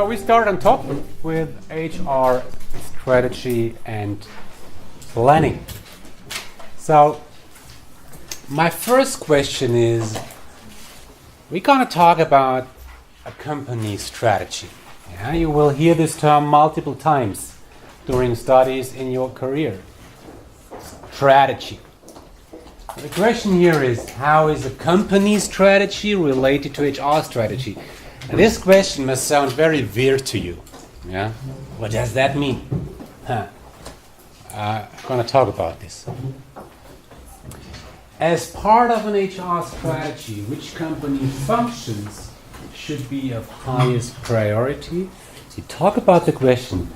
So we start on top with HR strategy and planning. So my first question is, we're going to talk about a company strategy. Yeah, you will hear this term multiple times during studies in your career. Strategy. The question here is, how is a company strategy related to HR strategy? And this question must sound very weird to you. Yeah? What does that mean? I'm going to talk about this. As part of an HR strategy, which company functions should be of highest priority? So you talk about the question,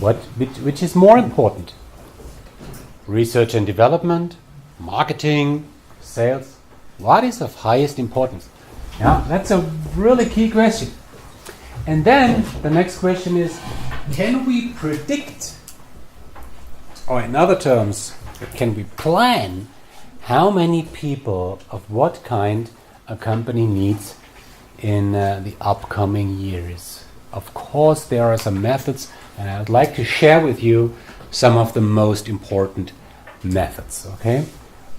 which is more important? Research and development, marketing, sales? What is of highest importance? Yeah, that's a really key question. And then the next question is, can we predict, or in other terms, can we plan how many people of what kind a company needs in the upcoming years? Of course, there are some methods, and I would like to share with you some of the most important methods, okay?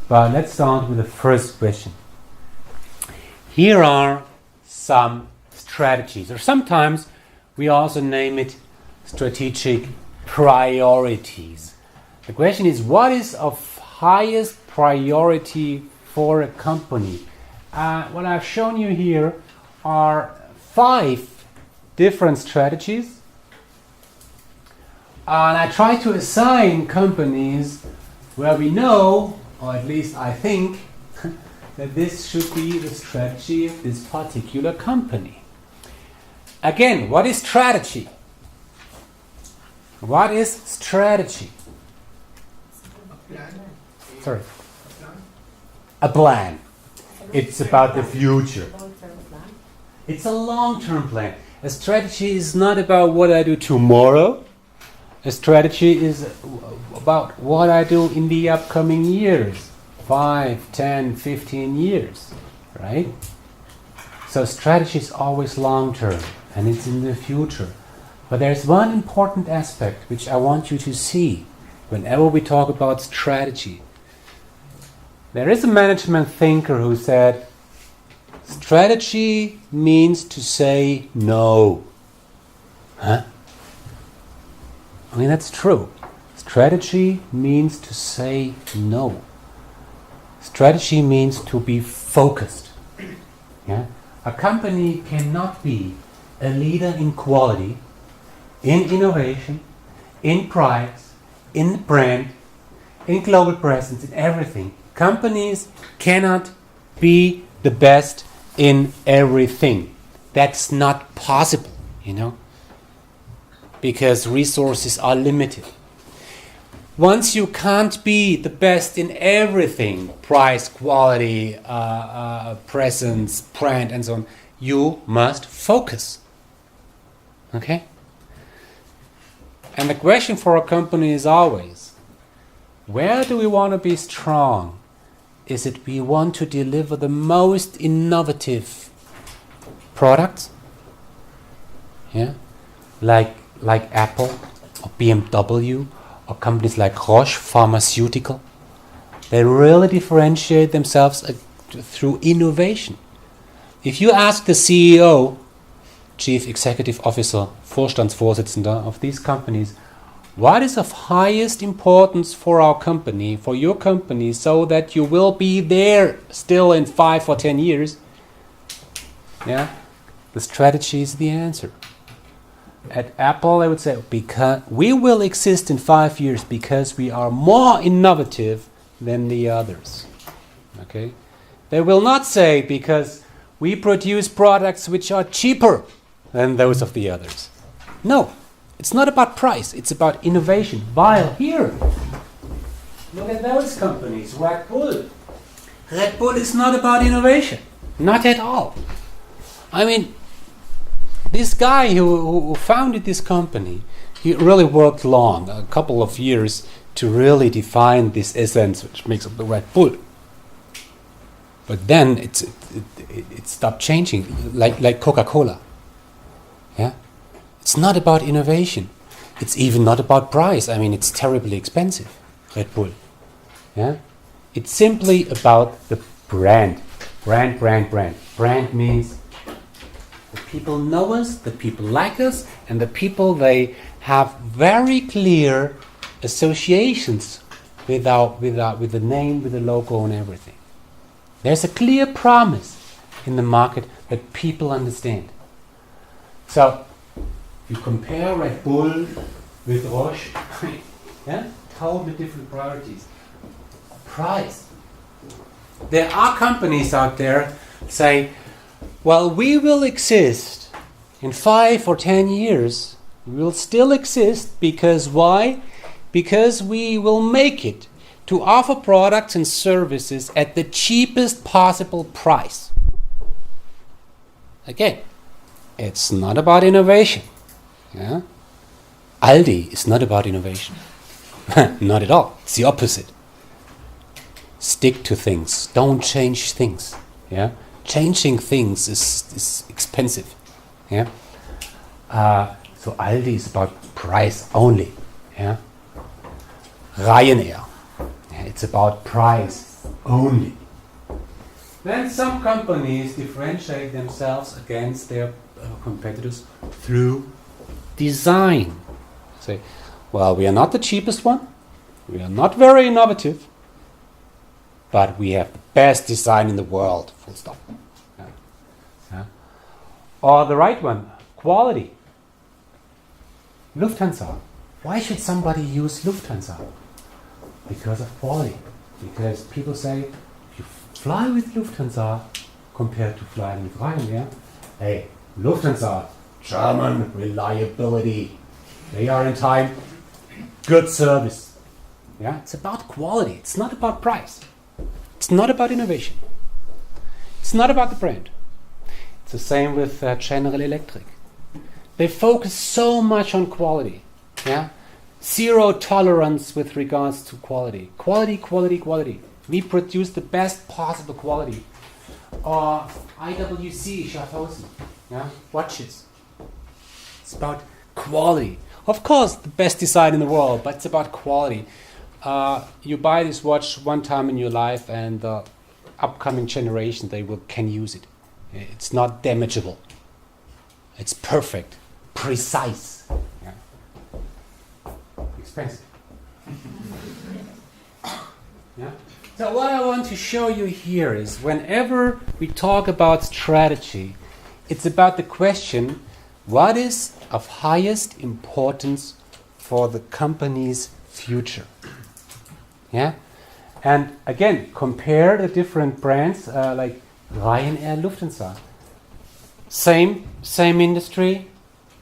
But let's start with the first question. Here are some strategies, or sometimes we also name it strategic priorities. The question is, what is of highest priority for a company? What I've shown you here are 5 different strategies. And I try to assign companies where we know, or at least I think, that this should be the strategy of this particular company. Again, what is strategy? What is strategy? Sorry. A plan. It's about the future. It's a long-term plan. A strategy is not about what I do tomorrow. A strategy is about what I do in the upcoming years. 5, 10, 15 years, right? So strategy is always long-term, and it's in the future. But there's one important aspect which I want you to see whenever we talk about strategy. There is a management thinker who said, strategy means to say no. Huh? I mean, that's true. Strategy means to say no. Strategy means to be focused. Yeah? A company cannot be a leader in quality, in innovation, in price, in brand, in global presence, in everything. Companies cannot be the best in everything. That's not possible, because resources are limited. Once you can't be the best in everything, price, quality, presence, brand, and so on, you must focus. Okay? And the question for a company is always, where do we want to be strong? Is it we want to deliver the most innovative products? Yeah? Like Apple or BMW, or companies like Roche Pharmaceutical. They really differentiate themselves through innovation. If you ask the CEO, Chief Executive Officer, Vorstandsvorsitzender of these companies, what is of highest importance for our company, for your company, so that you will be there still in 5 or 10 years? Yeah, the strategy is the answer. At Apple, I would say, because we will exist in 5 years because we are more innovative than the others. Okay? They will not say because we produce products which are cheaper than those of the others. No, it's not about price, it's about innovation. While here, look at those companies, Red Bull. Red Bull is not about innovation, not at all. I mean, this guy who founded this company, he really worked long, a couple of years, to really define this essence which makes up the Red Bull. But then it stopped changing, like Coca-Cola. Yeah, It's not about innovation. It's even not about price. I mean, it's terribly expensive, Red Bull. Yeah? It's simply about the brand. Brand. Brand means the people know us, the people like us, and the people, they have very clear associations with the name, with the logo and everything. There's a clear promise in the market that people understand. So, you compare Red Bull with Roche, yeah? Totally different priorities. Price. There are companies out there say, well, we will exist in 5 or 10 years. We will still exist because why? Because we will make it to offer products and services at the cheapest possible price. Again, it's not about innovation. Yeah? Aldi is not about innovation. Not at all. It's the opposite. Stick to things. Don't change things. Yeah? Changing things is expensive. Yeah? So Aldi is about price only. Yeah? Ryanair. Yeah, it's about price only. Then some companies differentiate themselves against their competitors through design. Say, well, we are not the cheapest one. We are not very innovative. But we have the best design in the world. Full stop. Yeah. Yeah. Or the right one, quality. Lufthansa. Why should somebody use Lufthansa? Because of quality. Because people say, if you fly with Lufthansa compared to flying with Ryanair, hey, Lufthansa, German reliability. They are in time. Good service. Yeah, it's about quality. It's not about price. It's not about innovation. It's not about the brand. It's the same with General Electric. They focus so much on quality. Yeah, zero tolerance with regards to quality. Quality. We produce the best possible quality. Or IWC, Schaffhausen. Yeah, watches. It's about quality. Of course, the best design in the world, but it's about quality. You buy this watch one time in your life, and the upcoming generation can use it. It's not damageable. It's perfect, precise. Yeah. Expensive. Yeah. So what I want to show you here is, whenever we talk about strategy, it's about the question: what is of highest importance for the company's future? Yeah, and again, compare the different brands like Ryanair, Lufthansa. Same industry,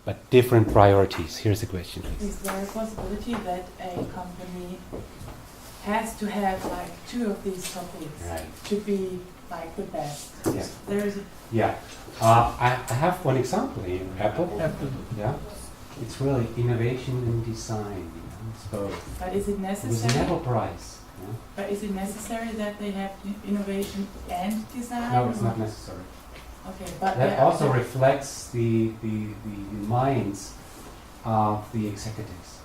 but different priorities. Here's the question, please. Is there a possibility that a company has to have like 2 of these topics to be like the best? Yeah. There is. Yeah. I have one example here. Apple. Yeah. It's really innovation and design. It's both. But is it necessary? It was never price. Yeah? But is it necessary that they have innovation and design? No, it's not necessary. Okay, but that also reflects the minds of the executives.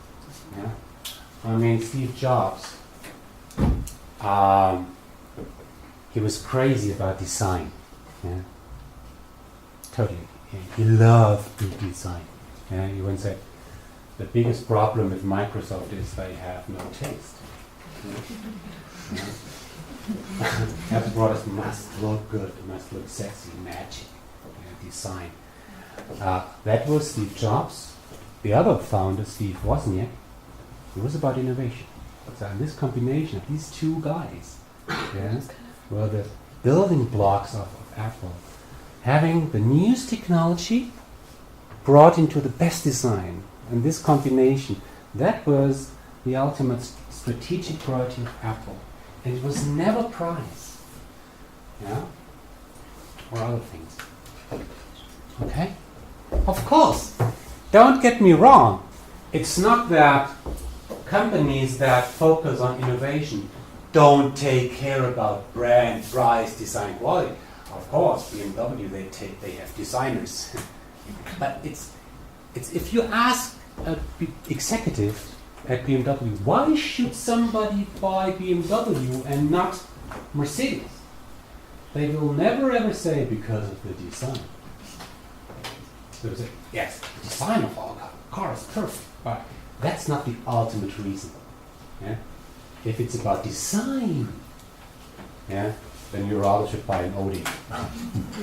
Yeah. I mean, Steve Jobs. He was crazy about design. Yeah. Totally. Yeah. He loved good design. Yeah. He once said, the biggest problem with Microsoft is they have no taste. Yeah. Every product must look good, must look sexy, magic, design. That was Steve Jobs. The other founder, Steve Wozniak, it was about innovation. So this combination of these two guys were the building blocks of Apple. Having the newest technology brought into the best design. And this combination, that was the ultimate strategic priority of Apple. And it was never price. Yeah? Or other things. Okay? Of course. Don't get me wrong. It's not that companies that focus on innovation don't take care about brand, price, design, quality. Of course, BMW, they have designers. But it's It's if you ask a executive at BMW, why should somebody buy BMW and not Mercedes? They will never ever say because of the design. They will say, yes, the design of our car is perfect, but that's not the ultimate reason. Yeah? If it's about design, yeah, then you rather should buy an Audi.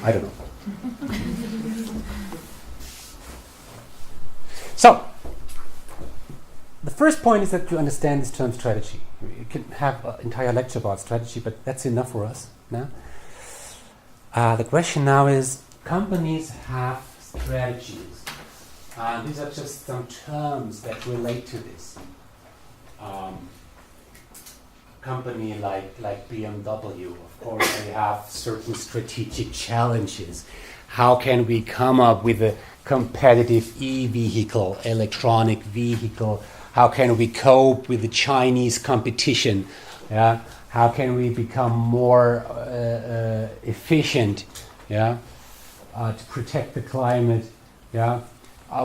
I don't know. So, the first point is that you understand this term strategy. You can have an entire lecture about strategy, but that's enough for us now. The question now is, companies have strategies. These are just some terms that relate to this. Company like BMW, of course, they have certain strategic challenges. How can we come up with a competitive e-vehicle, electronic vehicle? How can we cope with the Chinese competition? Yeah? How can we become more efficient? Yeah? To protect the climate? Yeah?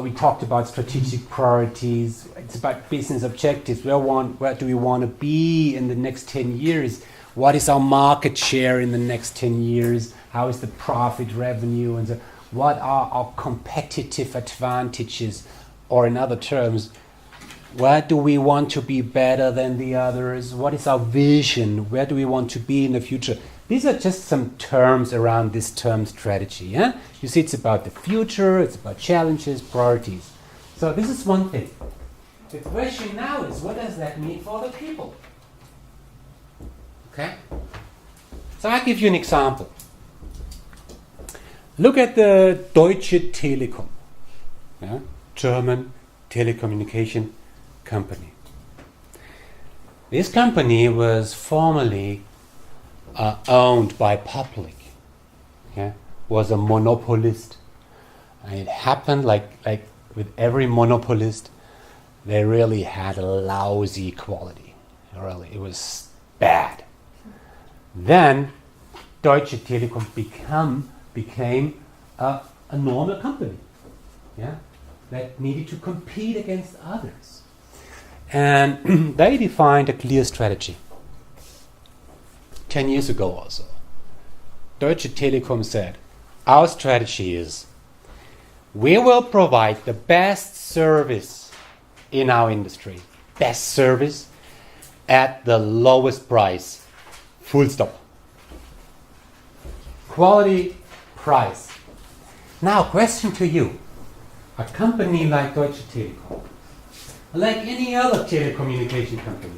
We talked about strategic priorities. It's about business objectives. Where do we want to be in the next 10 years? What is our market share in the next 10 years? How is the profit revenue? And so what are our competitive advantages? Or in other terms, where do we want to be better than the others? What is our vision? Where do we want to be in the future? These are just some terms around this term strategy. Yeah? You see, it's about the future, it's about challenges, priorities. So this is one thing. The question now is, what does that mean for the people? Okay? So I'll give you an example. Look at the Deutsche Telekom, yeah? German telecommunication company. This company was formerly owned by public, yeah? Was a monopolist. And it happened like with every monopolist, they really had a lousy quality. Really, it was bad. Then Deutsche Telekom became a normal company, yeah, that needed to compete against others. And they defined a clear strategy. 10 years ago also. Deutsche Telekom said, our strategy is, we will provide the best service in our industry. Best service at the lowest price. Full stop. Quality, price. Now, question to you. A company like Deutsche Telekom, like any other telecommunication company,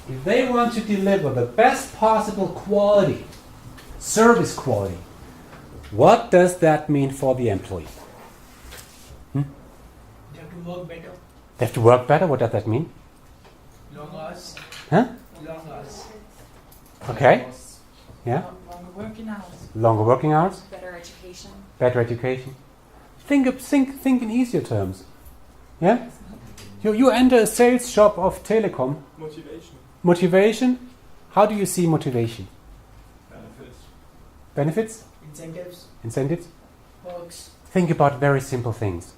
if they want to deliver the best possible quality, service quality, what does that mean for the employee? They have to work better. They have to work better? What does that mean? Long hours. Huh? Long hours. Okay. Yeah? Longer working hours. Longer working hours? Better education. Better education? Think in easier terms. Yeah? You enter a sales job of Telecom. Motivation. Motivation? How do you see motivation? Benefits. Benefits? Incentives. Incentives? Perks. Think about very simple things.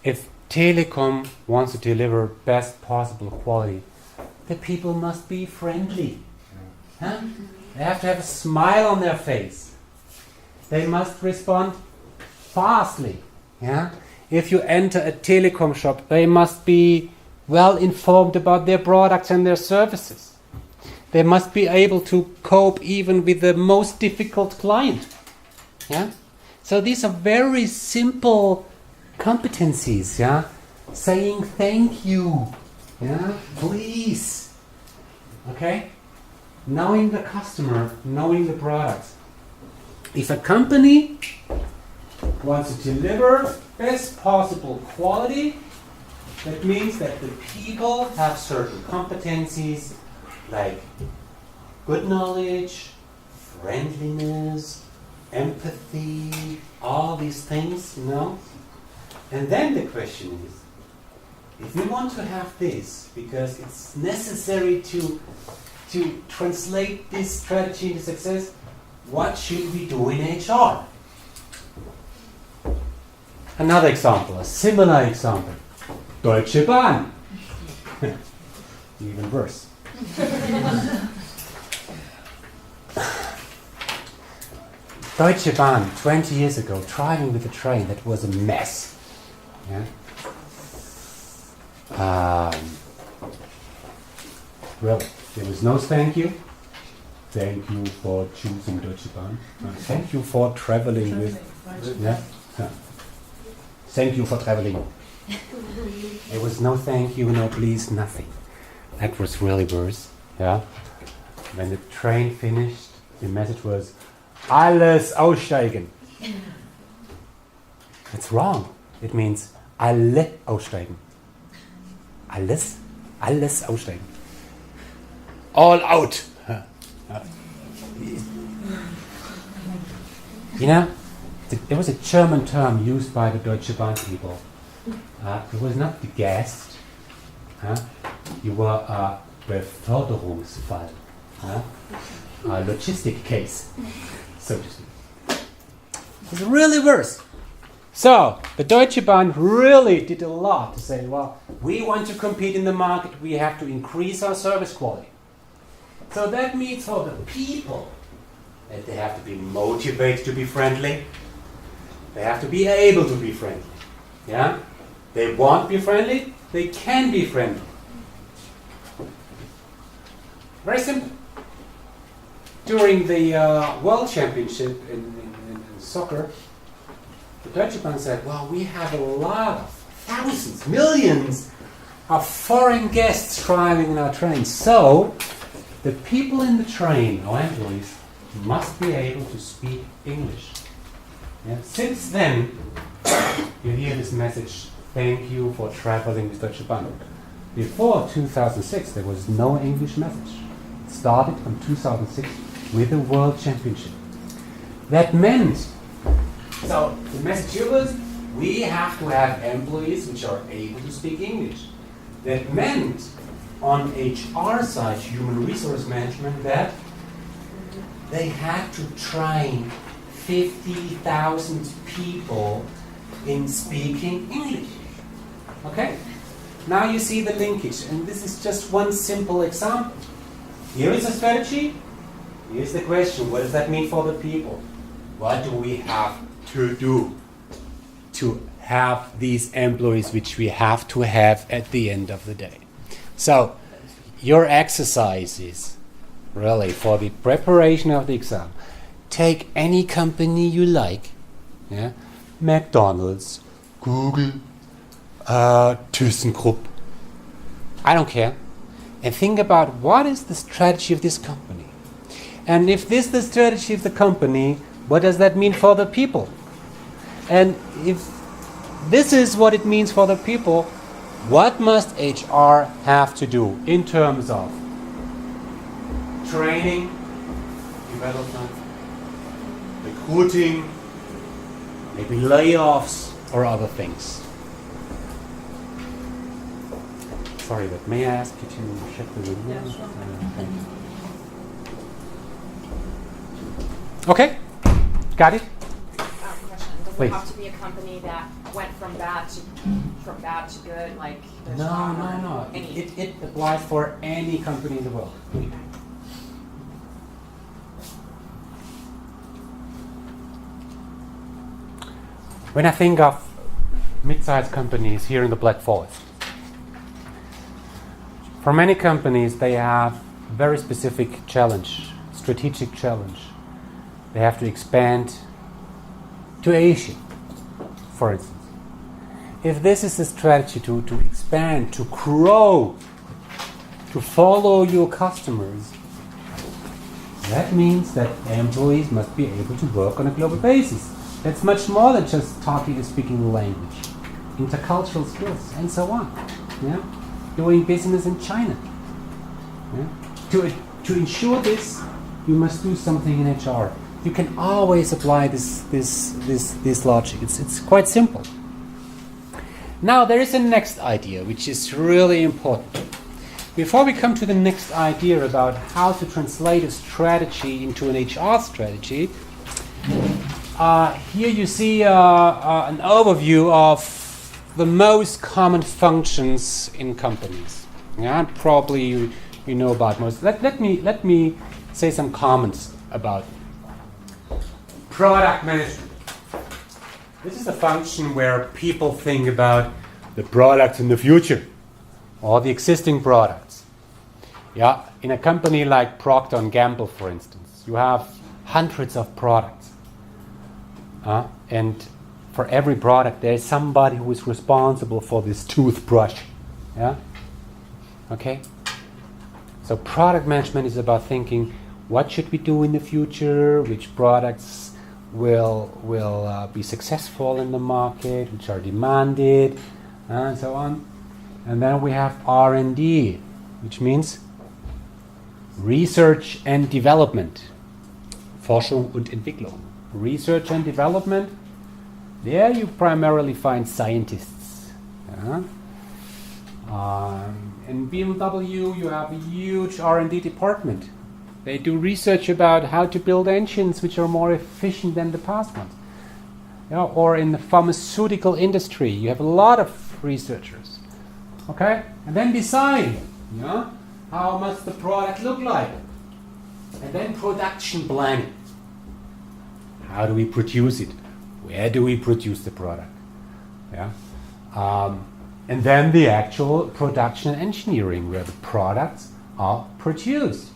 If Telecom wants to deliver best possible quality, the people must be friendly. Huh? They have to have a smile on their face. They must respond fastly. Yeah? If you enter a telecom shop, they must be well informed about their products and their services. They must be able to cope even with the most difficult client. Yeah? So these are very simple competencies. Yeah? Saying thank you. Yeah? Please. Okay? Knowing the customer, knowing the products. If a company wants to deliver best possible quality, that means that the people have certain competencies like good knowledge, friendliness, empathy, all these things, you know. And then the question is, if we want to have this, because it's necessary to translate this strategy into success, what should we do in HR? Another example, a similar example. Deutsche Bahn. Even worse. Deutsche Bahn, 20 years ago, driving with a train, that was a mess. Yeah? Well, there was no thank you. Thank you for choosing Deutsche Bahn. Thank you for traveling with. Yeah? Yeah. Thank you for traveling. There was no thank you, no please, nothing. That was really worse. Yeah. When the train finished, the message was alles aussteigen. It's wrong. It means alle aussteigen. Alles aussteigen. All out. You know, there was a German term used by the Deutsche Bahn people. It was not the guest. You were a Beförderungsfall. A logistic case, so to speak. It's really worse. So, the Deutsche Bahn really did a lot to say, well, we want to compete in the market, we have to increase our service quality. So that means for the people that they have to be motivated to be friendly. They have to be able to be friendly. Yeah? They want to be friendly, they can be friendly. Very simple. During the World Championship in soccer, the Deutsche Bahn said, well, we have a lot of thousands, millions of foreign guests driving in our trains. So, the people in the train, our employees, must be able to speak English. Yeah? Since then, you hear this message, thank you for traveling with Deutsche Bahn. Before 2006, there was no English message. It started in 2006 with the World Championship. That meant, so the message here was, we have to have employees which are able to speak English. That meant, on HR side, human resource management, that they had to train 50,000 people in speaking English. Okay? Now you see the linkage, and this is just one simple example. Here is a strategy. Here's the question, what does that mean for the people? What do we have to do to have these employees which we have to have at the end of the day? So, your exercise is really for the preparation of the exam. Take any company you like, yeah? McDonald's, Google, ThyssenKrupp, I don't care, and think about what is the strategy of this company. And if this is the strategy of the company, what does that mean for the people? And if this is what it means for the people, what must HR have to do in terms of training, development, recruiting, maybe layoffs or other things? Sorry, but may I ask you to check the room? Yeah, sure. Thank you. Okay, got it? Question. Does Please. it have to be a company that went from bad to good? Like there's No. any- It applies for any company in the world. When I think of mid-sized companies here in the Black Forest, for many companies they have very specific challenge, strategic challenge. They have to expand to Asia, for instance. If this is a strategy to expand, to grow, to follow your customers, that means that employees must be able to work on a global basis. That's much more than just talking and speaking the language. Intercultural skills and so on. Yeah? Doing business in China. Yeah? To ensure this, you must do something in HR. You can always apply this logic. It's quite simple. Now there is a next idea which is really important. Before we come to the next idea about how to translate a strategy into an HR strategy, here you see an overview of the most common functions in companies. Yeah, probably you know about most. Let me say some comments about product management. This is a function where people think about the products in the future or the existing products. Yeah, in a company like Procter & Gamble, for instance, you have hundreds of products. And for every product, there is somebody who is responsible for this toothbrush. Yeah? Okay? So product management is about thinking, what should we do in the future? Which products will be successful in the market? Which are demanded? And so on. And then we have R&D, which means research and development. Forschung und Entwicklung. Research and development. There you primarily find scientists. Yeah? In BMW you have a huge R&D department. They do research about how to build engines which are more efficient than the past ones. Yeah? Or in the pharmaceutical industry you have a lot of researchers. Okay? And then design. Yeah? How must the product look like? And then production planning. How do we produce it? Where do we produce the product? Yeah, and then the actual production and engineering, where the products are produced.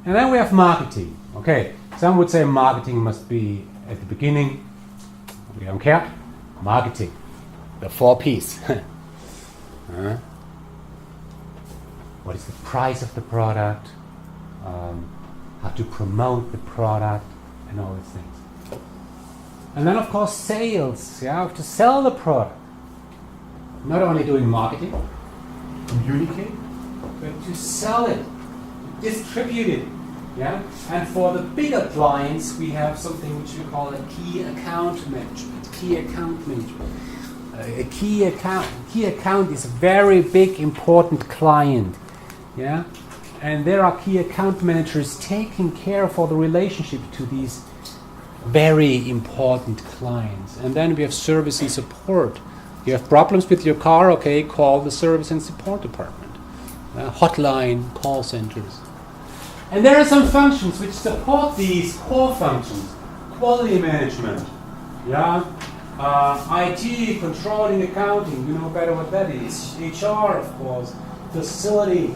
And then we have marketing. Okay, some would say marketing must be at the beginning. We don't care. Marketing, the 4 Ps. What is the price of the product? How to promote the product, and all these things. And then, of course, sales. Yeah, you have to sell the product. Not only doing marketing, communicate, but to sell it, distribute it. Yeah. And for the bigger clients, we have something which we call a key account management. Key account management. A key account is a very big, important client. Yeah. And there are key account managers taking care for the relationship to these very important clients. And then we have service and support. You have problems with your car, okay, call the service and support department. Hotline, call centers. And there are some functions which support these core functions. Quality management, yeah, IT, controlling, accounting, you know better what that is. HR, of course, facility,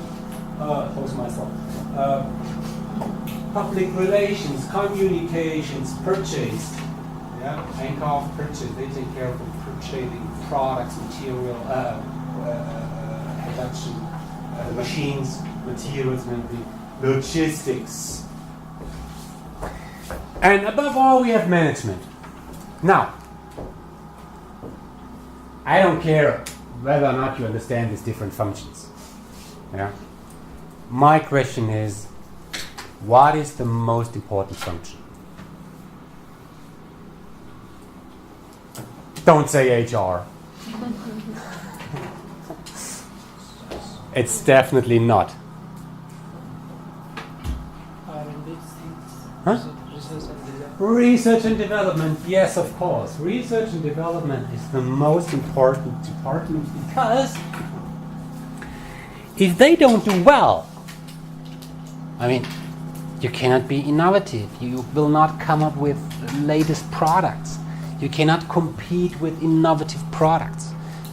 public relations, communications, purchase. Yeah, Einkauf, purchase. They take care of the purchasing products, material, production, machines, materials, maybe logistics. And above all, we have management. Now, I don't care whether or not you understand these different functions. Yeah. My question is, what is the most important function? Don't say HR. It's definitely not. Huh? Research and development, yes, of course. Research and development is the most important department because if they don't do well, I mean, you cannot be innovative. You will not come up with the latest products. You cannot compete with innovative products.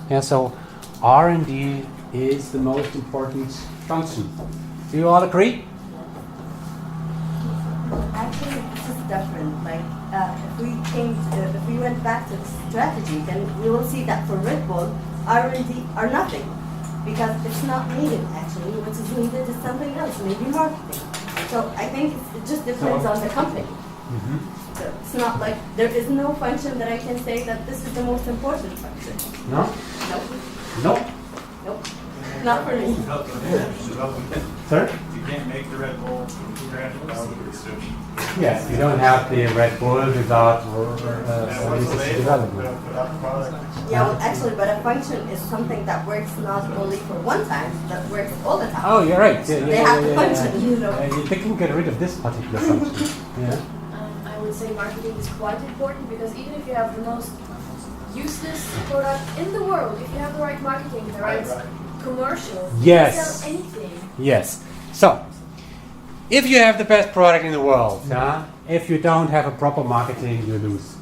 Yeah, so R&D is the most important function. Do you all agree? Actually, this is different. Like, if we went back to the strategy, then we will see that for Red Bull, R&D are nothing because it's not needed. Actually, what is needed is something else, maybe marketing. So I think it just depends on the company. Mm-hmm. So it's not like there is no function that I can say that this is the most important function. No? Nope. Nope. Not for me. Sir? You can't make the Red Bull from scratch without research. Yes, you don't have the Red Bull without research and development. Yeah, well, actually, but a function is something that works not only for one time, that works all the time. Oh, you're right. They have to function, you know. They can get rid of this particular function. Yeah. I would say marketing is quite important, because even if you have the most useless product in the world, if you have the right marketing, the right commercial, you Yes. can sell anything. Yes. So, if you have the best product in the world, if you don't have a proper marketing, you lose.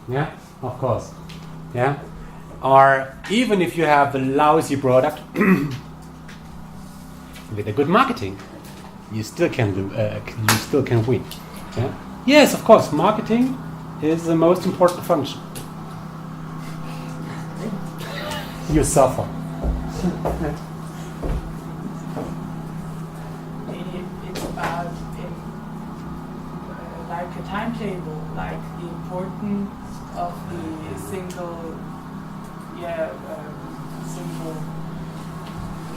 Yeah, of course. Yeah. Or even if you have a lousy product with a good marketing, you still can win. Yeah? Yes, of course. Marketing is the most important function. You suffer. It's about like a timetable, like the importance of the single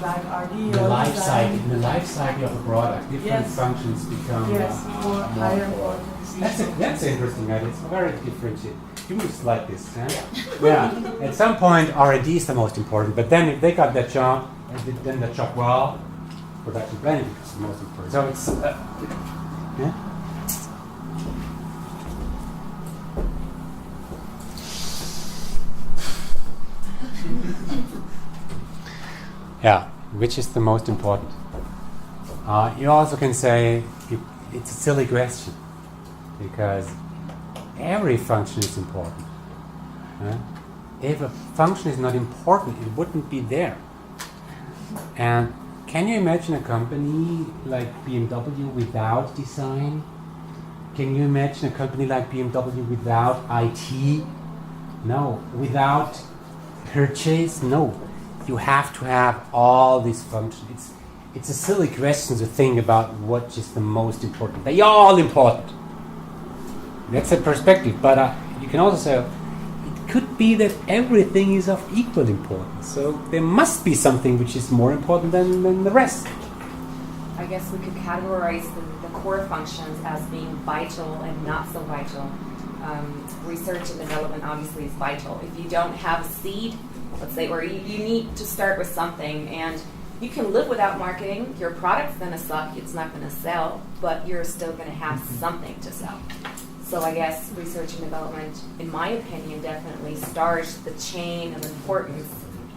like RD The or life design. cycle, in the life cycle of a product, different Yes. functions become More higher importance. That's interesting. Right? It's very differentiated. You move like this. Yeah. At some point, R&D is the most important. But then, if they got that job, and they done that job well, production planning is the most important. So it's yeah. Yeah, which is the most important? You also can say it's a silly question, because every function is important. If a function is not important, it wouldn't be there. And can you imagine a company like BMW without design? Can you imagine a company like BMW without IT? No. Without purchase? No. You have to have all these functions. It's a silly question to think about what is the most important. They are all important. That's a perspective, but you can also say it could be that everything is of equal importance. So there must be something which is more important than the rest. I guess we could categorize the core functions as being vital and not so vital. Research and development obviously is vital. If you don't have a seed, let's say, or you need to start with something, and you can live without marketing, your product's going to suck, it's not going to sell, but you're still going to have something to sell. So I guess research and development, in my opinion, definitely starts the chain of importance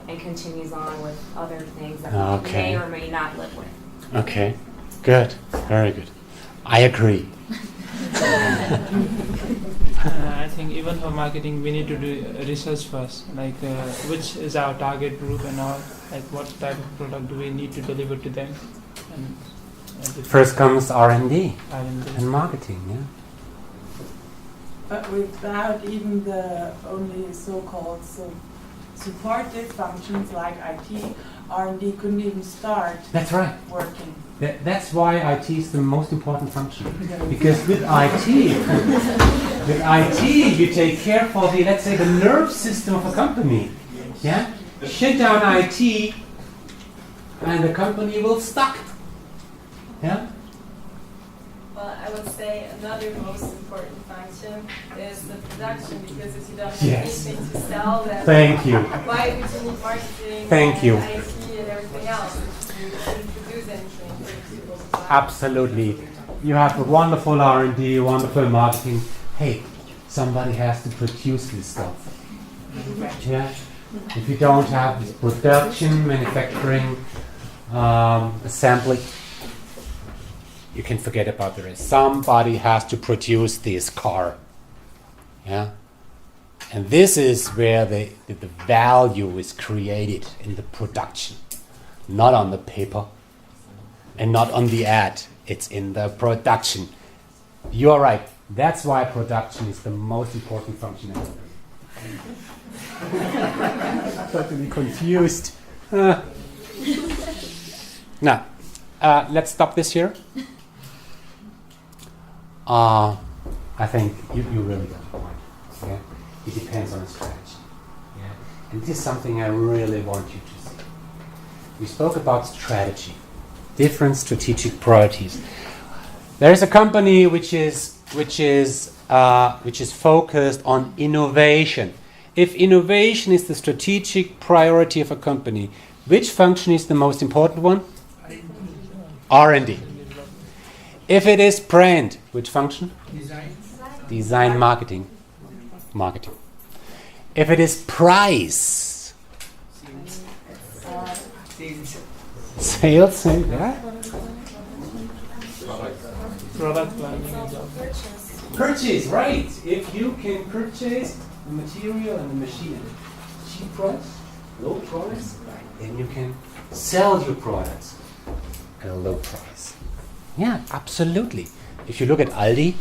and continues on with other things that we may or may not live with. Okay, good, very good. I agree. I think even for marketing, we need to do research first, like which is our target group and all, like what type of product do we need to deliver to them. And First comes R&D R&D. and marketing, yeah. But without even the only so-called supportive functions like IT, R&D couldn't even start That's right. working. That's why IT is the most important function. Because with IT, you take care for the, let's say, the nerve system of a company. Yeah? Shut down IT, and the company will stuck. Yeah? Well, I would say another most important function is the production, because if you don't have Yes. anything to sell, then Thank you. why would you need marketing Thank and you. IT and everything else if you didn't produce anything for people to buy? Absolutely. You have a wonderful R&D, wonderful marketing. Hey, somebody has to produce this stuff. Yeah? If you don't have this production, manufacturing, assembly, you can forget about the rest. Somebody has to produce this car. Yeah? And this is where the value is created in the production, not on the paper and not on the ad. It's in the production. You're right. That's why production is the most important function. Totally confused. Now, let's stop this here. I think you really got the point. Yeah? It depends on the strategy. Yeah? And this is something I really want you to see. We spoke about strategy, different strategic priorities. There is a company which is focused on innovation. If innovation is the strategic priority of a company, which function is the most important one? R&D. If it is brand, which function? Design. Design, marketing. Marketing. If it is price, sales, yeah? Product planning. Purchase, right. If you can purchase the material and the machine at a cheap price, low price, then you can sell your products at a low price. Yeah, absolutely. If you look at Aldi,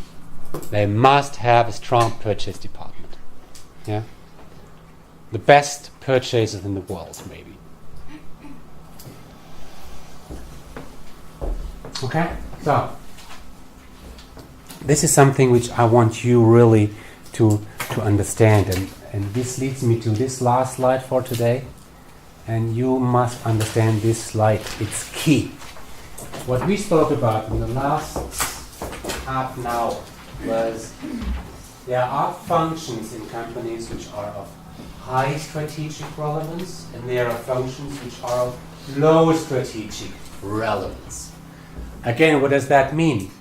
they must have a strong purchase department. Yeah? The best purchasers in the world, maybe. Okay? So, this is something which I want you really to understand. And this leads me to this last slide for today. And you must understand this slide. It's key. What we spoke about in the last half an hour was there are functions in companies which are of high strategic relevance, and there are functions which are of low strategic relevance. Again, what does that mean?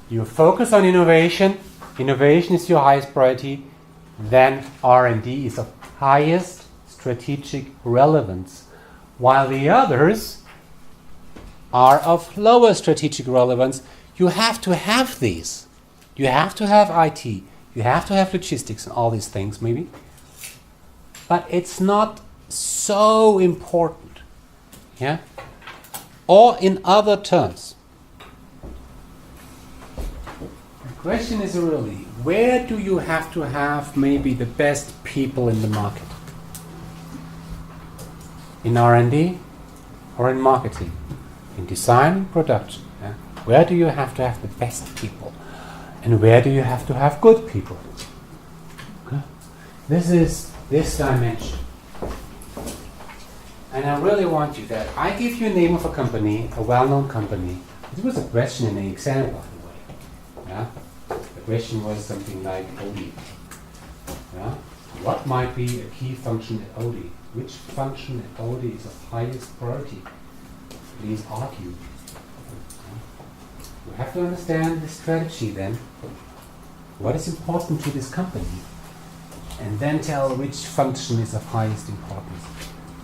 You focus on innovation. Innovation is your highest priority. Then R&D is of highest strategic relevance, while the others are of lower strategic relevance. You have to have these. You have to have IT. You have to have logistics and all these things, maybe. But it's not so important. Yeah? Or in other terms, the question is really, where do you have to have maybe the best people in the market? In R&D or in marketing? In design, production? Yeah? Where do you have to have the best people? And where do you have to have good people? Okay? This is this dimension. And I really want you that I give you a name of a company, a well-known company. This was a question in the exam, by the way. Yeah? The question was something like Audi. Yeah? What might be a key function at Audi? Which function at Audi is of highest priority? Please argue. You have to understand the strategy then. What is important to this company? And then tell which function is of highest importance.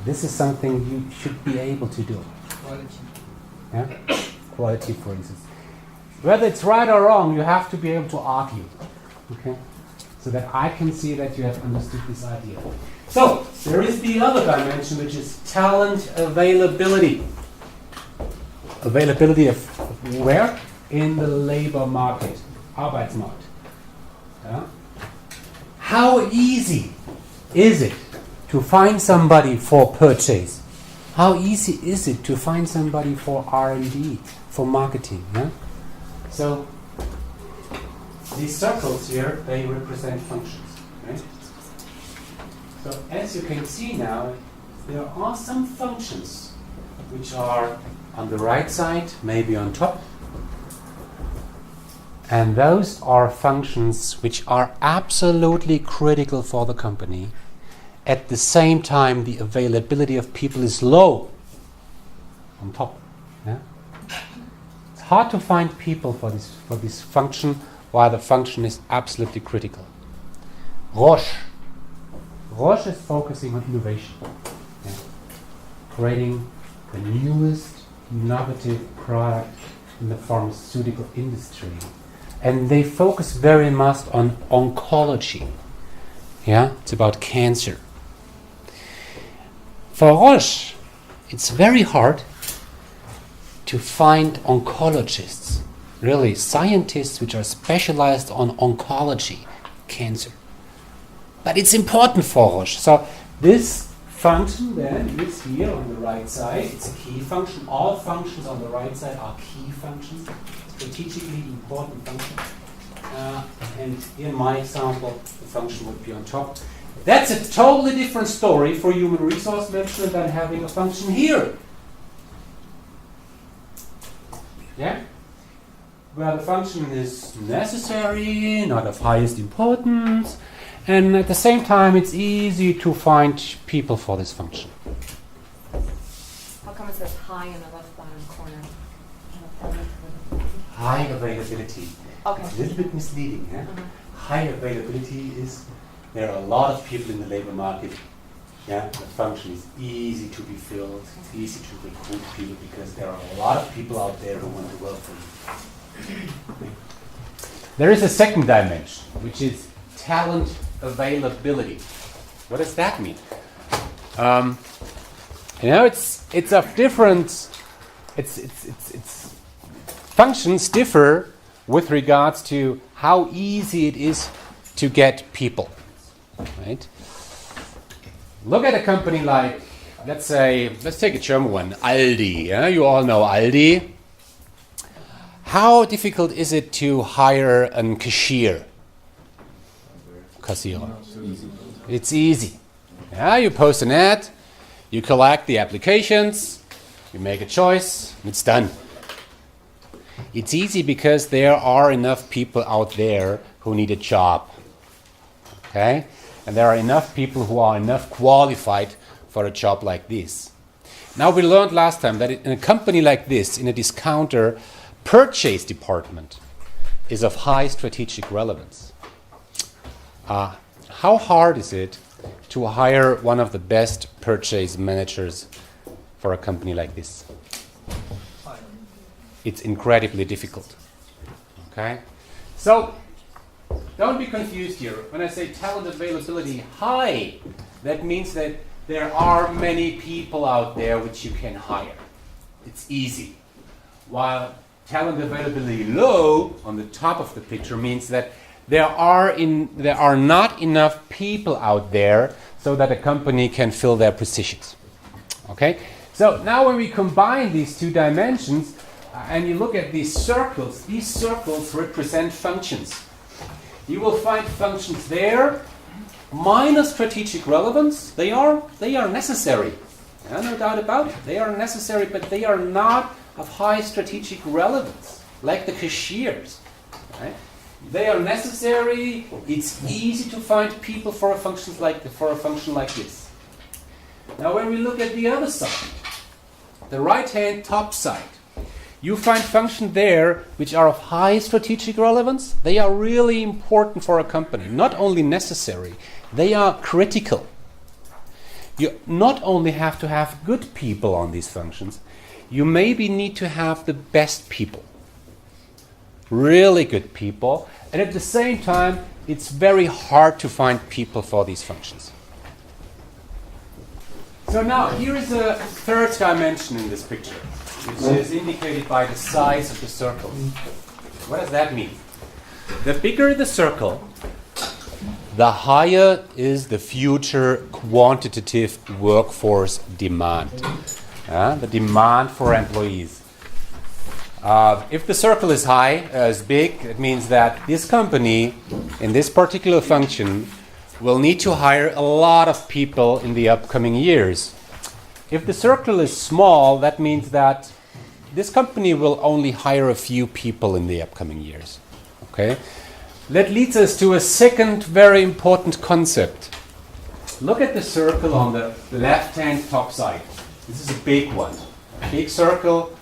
This is something you should be able to do. Quality. Yeah? Quality, for instance. Whether it's right or wrong, you have to be able to argue. Okay? So that I can see that you have understood this idea. So, there is the other dimension, which is talent availability. Availability of where? In the labor market. Arbeitsmarkt. Yeah? How easy is it to find somebody for purchase? How easy is it to find somebody for R&D, for marketing? Yeah? So, these circles here, they represent functions. Right? So, as you can see now, there are some functions which are on the right side, maybe on top. And those are functions which are absolutely critical for the company. At the same time, the availability of people is low on top. Yeah? It's hard to find people for this function, while the function is absolutely critical. Roche is focusing on innovation. Yeah? Creating the newest innovative product in the pharmaceutical industry. And they focus very much on oncology. Yeah, it's about cancer. For Roche, it's very hard to find oncologists, really scientists which are specialized on oncology, cancer. But it's important for Roche. So this function then is here on the right side. It's a key function. All functions on the right side are key functions. Strategically important function. And in my example, the function would be on top. That's a totally different story for human resource management than having a function here. Yeah? Where the function is necessary, not of highest importance, and at the same time it's easy to find people for this function. How come it says high in the left bottom corner? High availability. Okay. It's a little bit misleading. Yeah? high availability is there are a lot of people in the labor market. Yeah, the function is easy to be filled. It's easy to recruit people because there are a lot of people out there who want to work for you. There is a second dimension, which is talent availability. What does that mean? It's of different. It's functions differ with regards to how easy it is to get people. Right? Look at a company like, let's take a German one, Aldi. Yeah? You all know Aldi. How difficult is it to hire a cashier? Kassierer. It's easy. Yeah, you post an ad, you collect the applications, you make a choice, and it's done. It's easy because there are enough people out there who need a job. Okay? And there are enough people who are enough qualified for a job like this. Now we learned last time that in a company like this, in a discounter, purchase department is of high strategic relevance. How hard is it to hire one of the best purchase managers for a company like this? It's incredibly difficult. Okay? So, don't be confused here. When I say talent availability high, that means that there are many people out there which you can hire. It's easy. While talent availability low, on the top of the picture, means that there are not enough people out there so that a company can fill their positions. Okay? So now when we combine these two dimensions, and you look at these circles represent functions. You will find functions there, minor strategic relevance. They are necessary. Yeah, no doubt about it. They are necessary, but they are not of high strategic relevance, like the cashiers. Right? They are necessary. It's easy to find people for a function like this. Now, when we look at the other side, the right-hand top side, you find functions there which are of high strategic relevance. They are really important for a company. Not only necessary, they are critical. You not only have to have good people on these functions, you maybe need to have the best people. Really good people. And at the same time, it's very hard to find people for these functions. So now, here is a third dimension in this picture, which is indicated by the size of the circle. What does that mean? The bigger the circle, the higher is the future quantitative workforce demand. The demand for employees. If the circle is big, it means that this company, in this particular function, will need to hire a lot of people in the upcoming years. If the circle is small, that means that this company will only hire a few people in the upcoming years. Okay? That leads us to a second very important concept. Look at the circle on the left-hand top side. This is a big one. A big circle,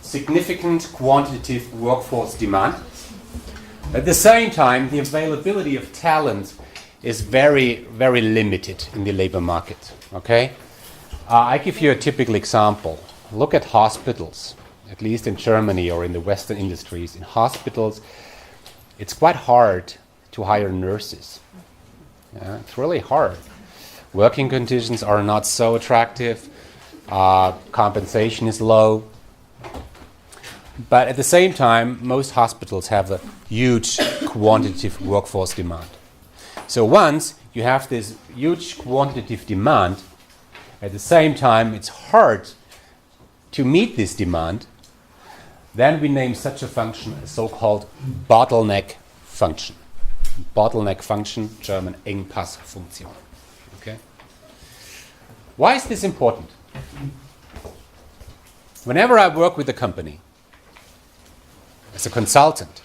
significant quantitative workforce demand. At the same time, the availability of talent is very, very limited in the labor market. Okay? I give you a typical example. Look at hospitals, at least in Germany or in the Western industries. In hospitals, it's quite hard to hire nurses. Yeah, it's really hard. Working conditions are not so attractive. Compensation is low. But at the same time, most hospitals have a huge quantitative workforce demand. So once you have this huge quantitative demand, at the same time it's hard to meet this demand, then we name such a function a so-called bottleneck function. Bottleneck function, German Engpassfunktion. Okay? Why is this important? Whenever I work with a company, as a consultant,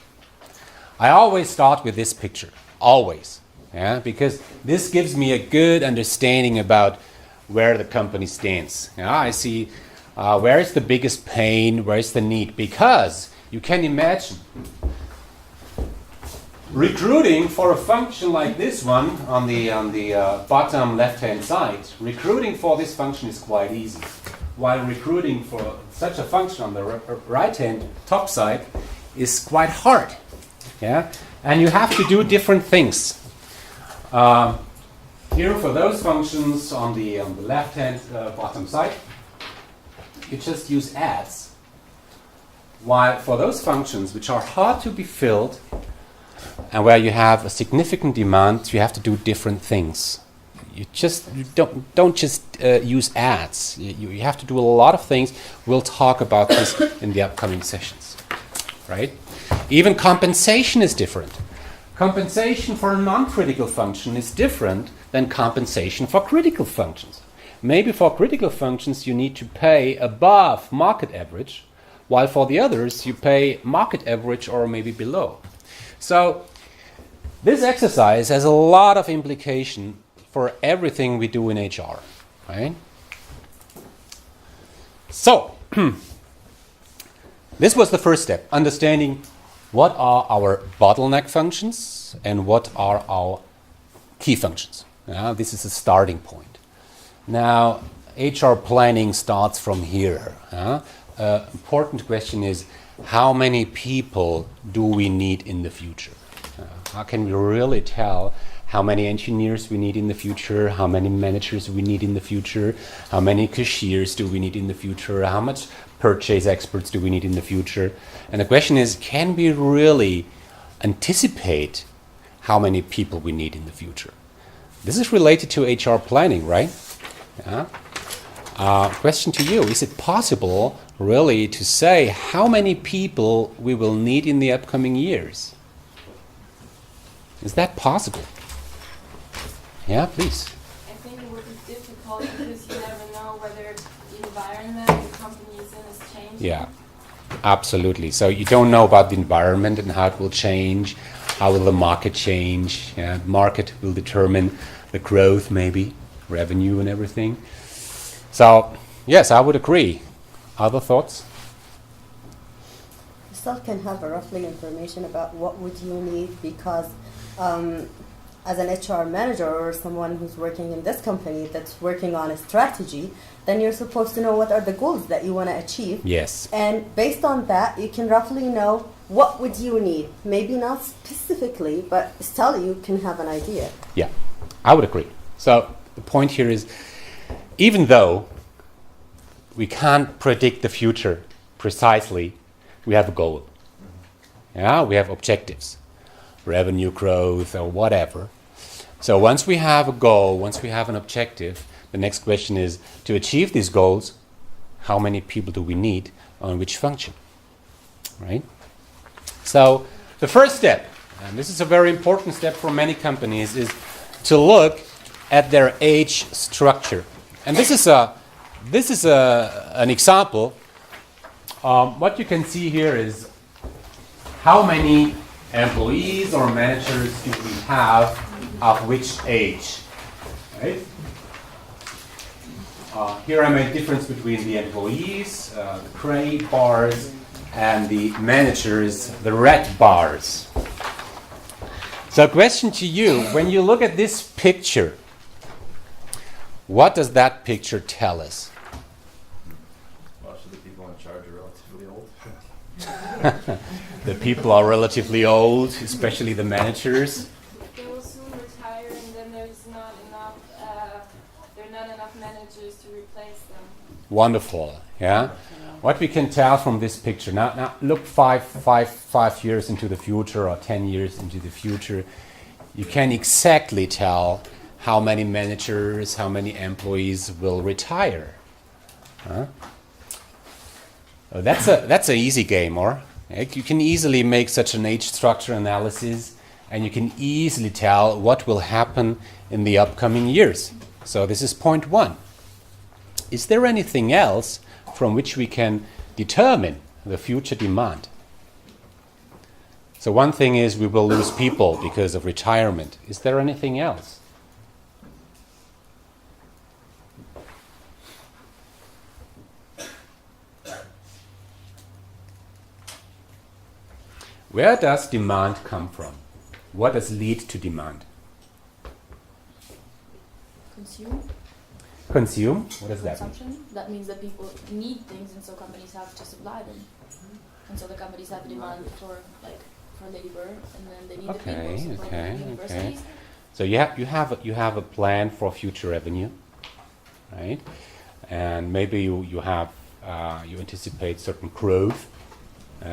I always start with this picture. Always. Yeah? Because this gives me a good understanding about where the company stands. Yeah? I see where is the biggest pain, where is the need. Because you can imagine recruiting for a function like this one on the bottom left-hand side, recruiting for this function is quite easy. While recruiting for such a function on the right-hand top side is quite hard. Yeah, and you have to do different things. Here for those functions on the left-hand bottom side, you just use adds. While for those functions which are hard to be filled and where you have a significant demand, you have to do different things. You don't just use adds. You have to do a lot of things. We'll talk about this in the upcoming sessions, right? Even compensation is different. Compensation for a non-critical function is different than compensation for critical functions. Maybe for critical functions you need to pay above market average, while for the others you pay market average or maybe below. So this exercise has a lot of implication for everything we do in HR, right? So this was the first step, understanding what are our bottleneck functions and what are our key functions. This is a starting point. Now, HR planning starts from here. Important question is, how many people do we need in the future? How can we really tell how many engineers we need in the future, how many managers we need in the future, how many cashiers do we need in the future, how much purchase experts do we need in the future? And the question is, can we really anticipate how many people we need in the future? This is related to HR planning, right? Yeah. Question to you, is it possible really to say how many people we will need in the upcoming years? Is that possible? Yeah, please. I think it would be difficult because you never know whether the environment the company is in is changing. Yeah, absolutely. So you don't know about the environment and how it will change. How will the market change? Yeah, market will determine the growth, maybe, revenue and everything. So, yes, I would agree. Other thoughts? You still can have a roughly information about what would you need, because as an HR manager or someone who's working in this company that's working on a strategy, then you're supposed to know what are the goals that you want to achieve. Yes. And based on that, you can roughly know what would you need. Maybe not specifically, but still you can have an idea. Yeah, I would agree. So the point here is, even though we can't predict the future precisely, we have a goal. Yeah, we have objectives, revenue growth or whatever. So once we have a goal, once we have an objective, the next question is, to achieve these goals, how many people do we need on which function, right? So the first step, and this is a very important step for many companies, is to look at their age structure. And this is an example. What you can see here is how many employees or managers do we have of which age, right? Here I made difference between the employees, the gray bars, and the managers, the red bars. So question to you, when you look at this picture, what does that picture tell us? Most of the people in charge are relatively old. The people are relatively old, especially the managers. They will soon retire, and then there are not enough managers to replace them. Wonderful, yeah. What we can tell from this picture, now look five years into the future or 10 years into the future, you can exactly tell how many managers, how many employees will retire. Huh? That's an easy game, or you can easily make such an age structure analysis, and you can easily tell what will happen in the upcoming years. So this is point one. Is there anything else from which we can determine the future demand? So one thing is we will lose people because of retirement. Is there anything else? Where does demand come from? What does lead to demand? Consume. Consume? What does that mean? Consumption. That means that people need things, and so companies have to supply them. And so the companies have a demand for labor, and then they need the people. So for universities, So you have a plan for future revenue, right? And maybe you have you anticipate certain growth.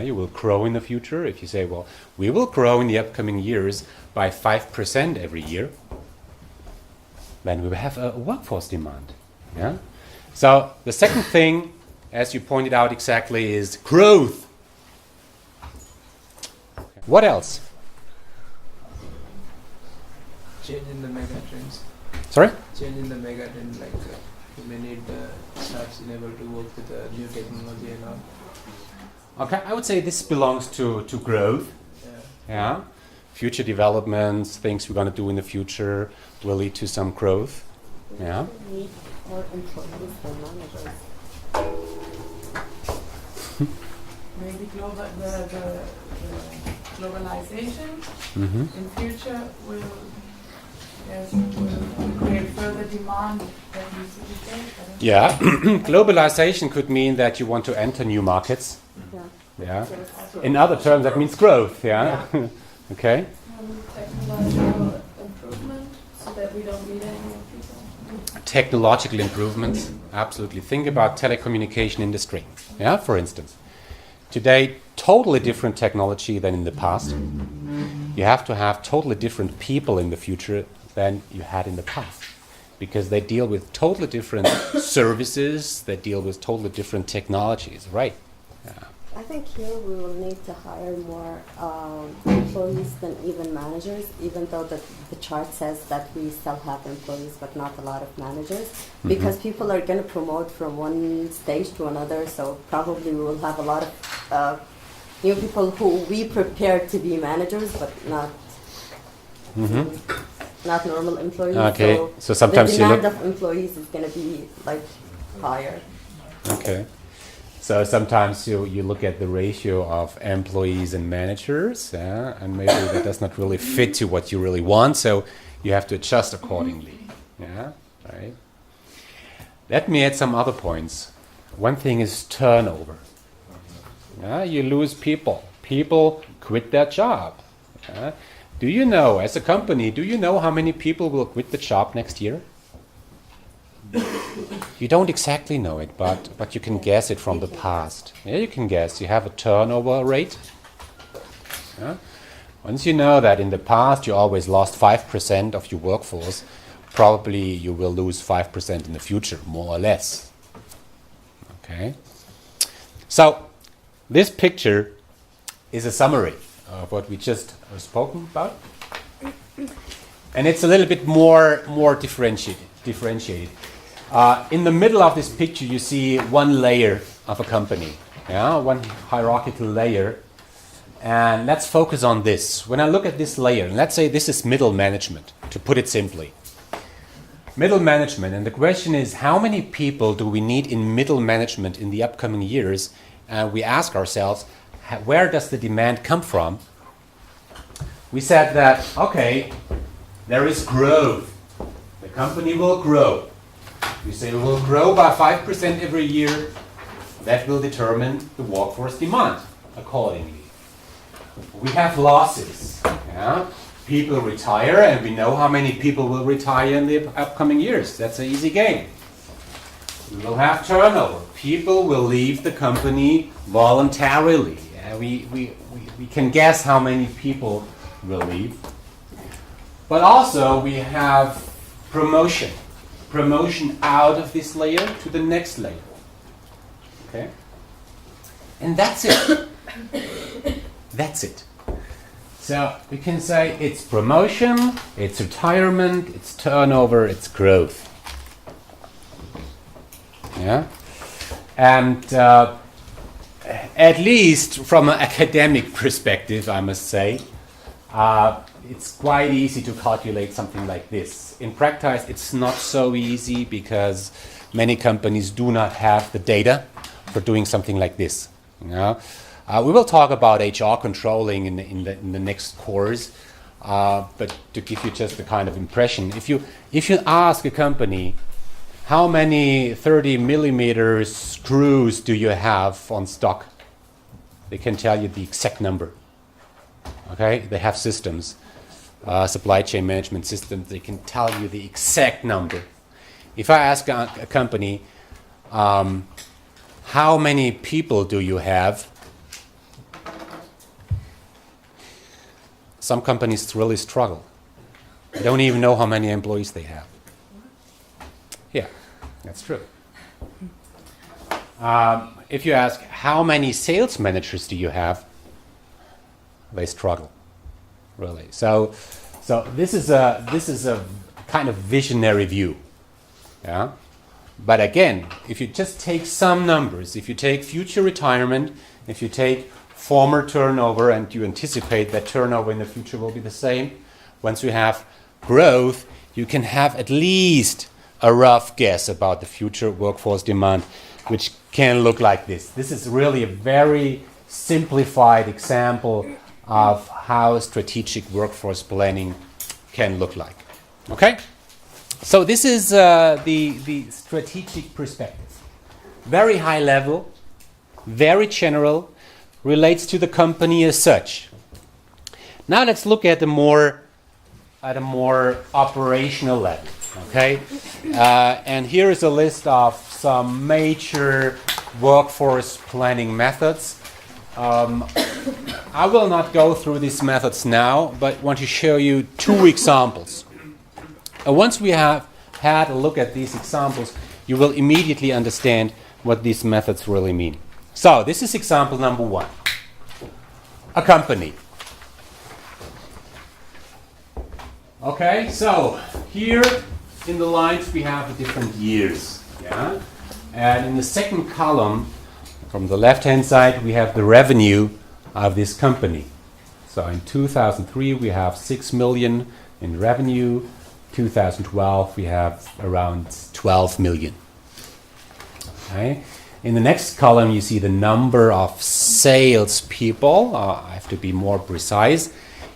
You will grow in the future. If you say, well, we will grow in the upcoming years by 5% every year, then we will have a workforce demand. Yeah. So the second thing, as you pointed out exactly, is growth. What else? Change in the mega trends. Sorry? Change in the mega trend, like you may need staffs in able to work with the new technology and all. Okay, I would say this belongs to growth. Yeah. Future developments, things we're going to do in the future will lead to some growth. Yeah. We need more employees than managers. Maybe the globalization in future will create further demand than used to be there. Yeah. Globalization could mean that you want to enter new markets. Yeah. Yeah. In other terms, that means growth. Yeah. Okay. technological improvement so that we don't need any more people. Technological improvements, absolutely. Think about telecommunication industry. Yeah, for instance. Today, totally different technology than in the past. You have to have totally different people in the future than you had in the past, because they deal with totally different services, they deal with totally different technologies, right? Yeah. I think here we will need to hire more employees than even managers, even though the chart says that we still have employees but not a lot of managers, because people are going to promote from one stage to another, so probably we will have a lot of new people who we prepare to be managers but not not normal employees. Okay, so sometimes the you demand look... of employees is going to be like higher. Okay. So sometimes you look at the ratio of employees and managers, and maybe that does not really fit to what you really want, so you have to adjust accordingly. Yeah, right. Let me add some other points. One thing is turnover. Yeah, you lose people. People quit their job. Yeah. Do you know, as a company, do you know how many people will quit the job next year? You don't exactly know it, but you can guess it from the past. Yeah, you can guess. You have a turnover rate. Yeah? Once you know that in the past you always lost 5% of your workforce, probably you will lose 5% in the future, more or less. Okay. So this picture is a summary of what we just spoken about, and it's a little bit more differentiated. In the middle of this picture, you see one layer of a company, one hierarchical layer. And let's focus on this. When I look at this layer, and let's say this is middle management, to put it simply. Middle management, and the question is, how many people do we need in middle management in the upcoming years? We ask ourselves, where does the demand come from? We said that, okay, there is growth. The company will grow. We say we will grow by 5% every year. That will determine the workforce demand accordingly. We have losses. Yeah? People retire, and we know how many people will retire in the upcoming years. That's an easy game. We will have turnover. People will leave the company voluntarily. Yeah? We can guess how many people will leave. But also we have promotion. Promotion out of this layer to the next layer. Okay? And that's it. That's it. So we can say it's promotion, it's retirement, it's turnover, it's growth. Yeah? And at least from an academic perspective, I must say, it's quite easy to calculate something like this. In practice, it's not so easy because many companies do not have the data for doing something like this. You know? We will talk about HR controlling in the next course, but to give you just the kind of impression, if you ask a company, how many 30 millimeter screws do you have on stock? They can tell you the exact number. Okay, they have systems, supply chain management systems. They can tell you the exact number. If I ask a company, how many people do you have? Some companies really struggle. They don't even know how many employees they have. Yeah, that's true. If you ask, how many sales managers do you have? They struggle, really. So this is a kind of visionary view, yeah. But again, if you just take some numbers, if you take future retirement, if you take former turnover, and you anticipate that turnover in the future will be the same, once you have growth, you can have at least a rough guess about the future workforce demand, which can look like this. This is really a very simplified example of how strategic workforce planning can look like. Okay? So this is the strategic perspective. Very high level, very general, relates to the company as such. Now let's look at a more operational level. Okay, and here is a list of some major workforce planning methods. I will not go through these methods now, but want to show you 2 examples. Once we have had a look at these examples, you will immediately understand what these methods really mean. So this is example number 1. A company. Okay, so here in the lines we have the different years. Yeah? And in the second column, from the left-hand side, we have the revenue of this company. So in 2003 we have 6 million in revenue. 2012 we have around 12 million. Okay. In the next column you see the number of sales people. I have to be more precise.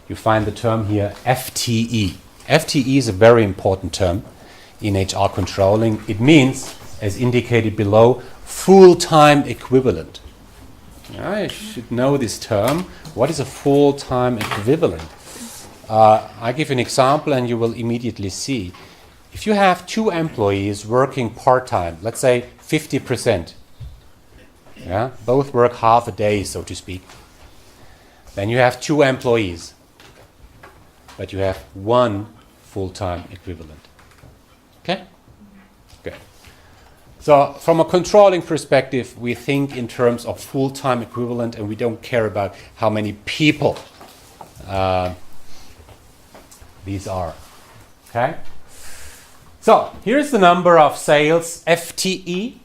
You find the term here FTE. FTE is a very important term in HR controlling. It means, as indicated below, full-time equivalent. I should know this term. What is a full-time equivalent? I give an example and you will immediately see. If you have 2 employees working part-time, let's say 50%, yeah, both work half a day, so to speak, then you have 2 employees, but you have 1 full-time equivalent. Okay? Good. So from a controlling perspective, we think in terms of full-time equivalent, and we don't care about how many people these are. Okay? So here's the number of sales FTE,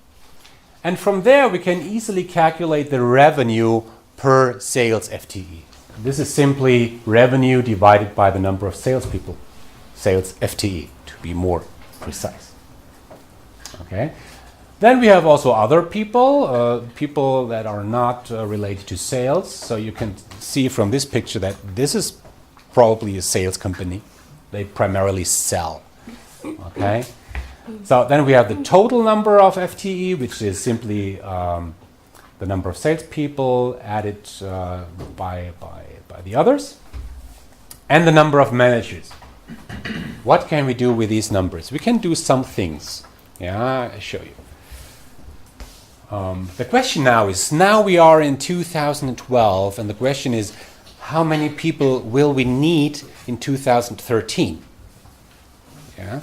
and from there we can easily calculate the revenue per sales FTE. This is simply revenue divided by the number of salespeople, sales FTE, to be more precise. Okay. Then we have also other people, people that are not related to sales. So you can see from this picture that this is probably a sales company. They primarily sell. Okay. So then we have the total number of FTE, which is simply the number of salespeople added by the others, and the number of managers. What can we do with these numbers? We can do some things. Yeah, I'll show you. The question now is, now we are in 2012, and the question is, how many people will we need in 2013? Yeah,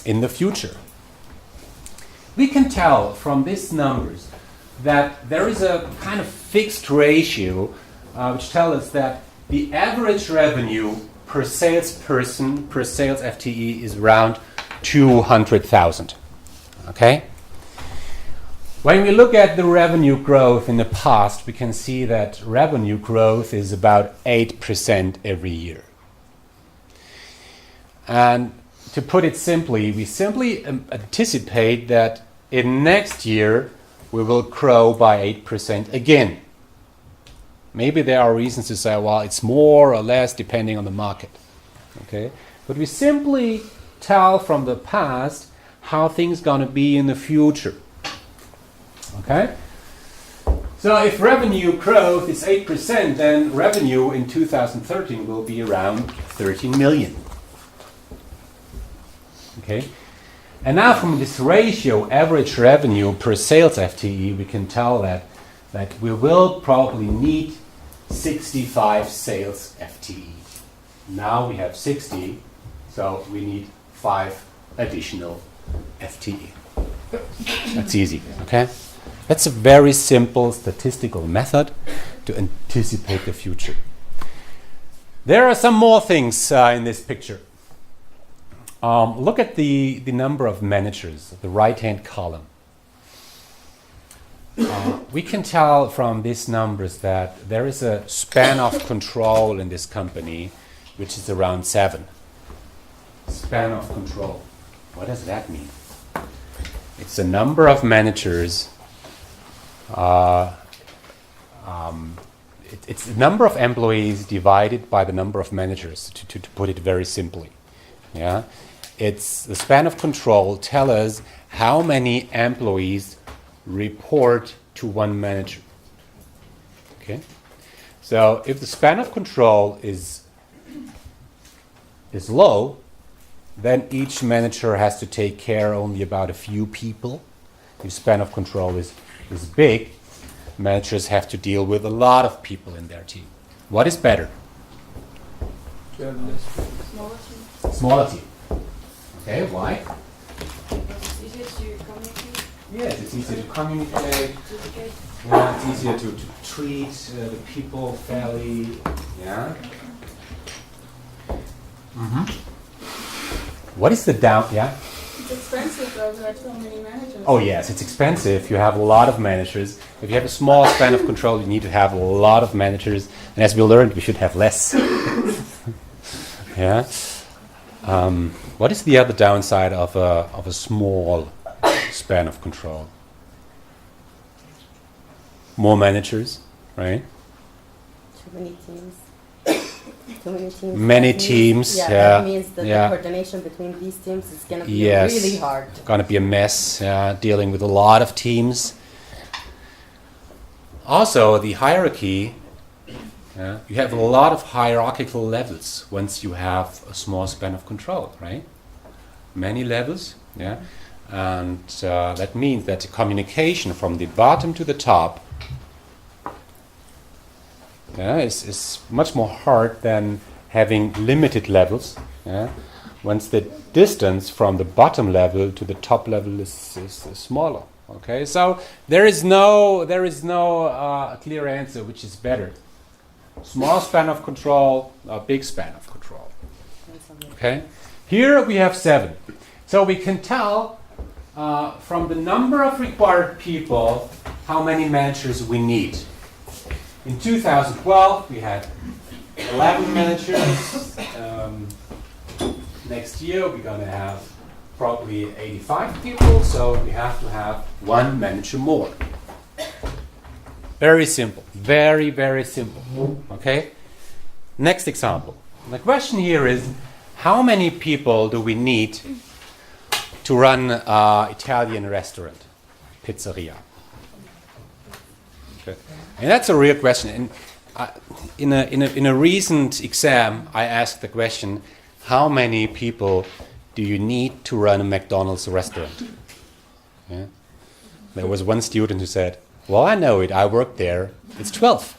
in the future. We can tell from these numbers that there is a kind of fixed ratio which tells us that the average revenue per salesperson, per sales FTE is around 200,000. Okay? When we look at the revenue growth in the past, we can see that revenue growth is about 8% every year. And to put it simply, we simply anticipate that in next year we will grow by 8% again. Maybe there are reasons to say, well, it's more or less depending on the market. Okay, but we simply tell from the past how things gonna be in the future. Okay. So if revenue growth is 8%, then revenue in 2013 will be around 13 million. Okay? And now from this ratio, average revenue per sales FTE, we can tell that we will probably need 65 sales FTE. Now we have 60, so we need 5 additional FTE. That's easy, okay? That's a very simple statistical method to anticipate the future. There are some more things in this picture. Look at the number of managers, the right-hand column. We can tell from these numbers that there is a span of control in this company, which is around 7. Span of control. What does that mean? It's the number of managers. It's the number of employees divided by the number of managers, to put it very simply. Yeah, it's the span of control. Tell us how many employees report to one manager. Okay, so if the span of control is low, then each manager has to take care only about a few people. If span of control is big, managers have to deal with a lot of people in their team. What is better? Smaller team. Smaller team. Okay, why? Because it's easier to communicate. Yes, it's easier to communicate. Communicate. Yeah, it's easier to treat the people fairly. Yeah. What is the down? Yeah. It's expensive though, there are so many managers. Oh yes, it's expensive. You have a lot of managers. If you have a small span of control, you need to have a lot of managers. And as we learned, we should have less. Yeah. What is the other downside of a small span of control? More managers, right? Too many teams. Too many teams. Many That means- teams. Yeah, Yeah. that means that Yeah. the coordination between these teams is going to be Yes. really hard. Going to be a mess. Dealing with a lot of teams. Also, the hierarchy. You have a lot of hierarchical levels once you have a small span of control, right? Many levels, yeah. And that means that the communication from the bottom to the top is much more hard than having limited levels. Yeah? Once the distance from the bottom level to the top level is smaller. Okay, so there is no clear answer which is better. Small span of control, a big span of control. Okay, here we have 7. So we can tell from the number of required people how many managers we need. In 2012, we had 11 managers. Next year, we're going to have probably 85 people, so we have to have 1 manager more. Very simple. Very, very simple. Okay? Next example. The question here is, how many people do we need to run an Italian restaurant, pizzeria? Okay. And that's a real question. And in a recent exam, I asked the question, how many people do you need to run a McDonald's restaurant? Yeah. There was one student who said, well, I know it, I worked there, it's 12.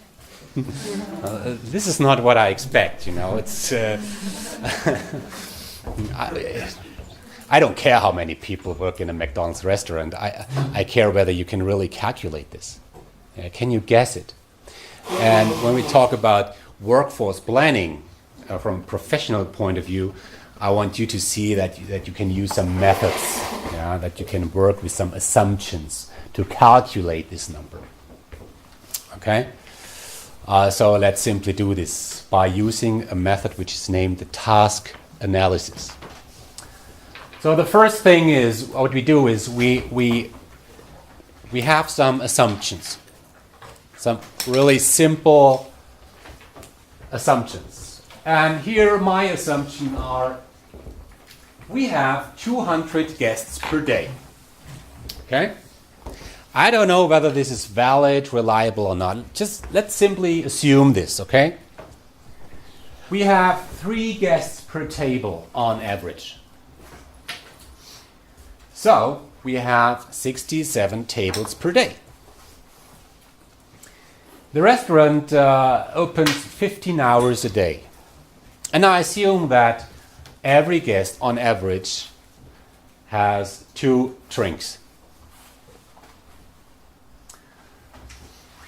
This is not what I expect, you know. It's I don't care how many people work in a McDonald's restaurant. I care whether you can really calculate this. Can you guess it? And when we talk about workforce planning from a professional point of view, I want you to see that you can use some methods, that you can work with some assumptions to calculate this number. Okay? So let's simply do this by using a method which is named the task analysis. So the first thing is, what we do is we have some assumptions. Some really simple assumptions. And here my assumption are we have 200 guests per day. Okay? I don't know whether this is valid, reliable or not. Just let's simply assume this, okay? We have 3 guests per table on average. So we have 67 tables per day. The restaurant opens 15 hours a day. And I assume that every guest on average has 2 drinks.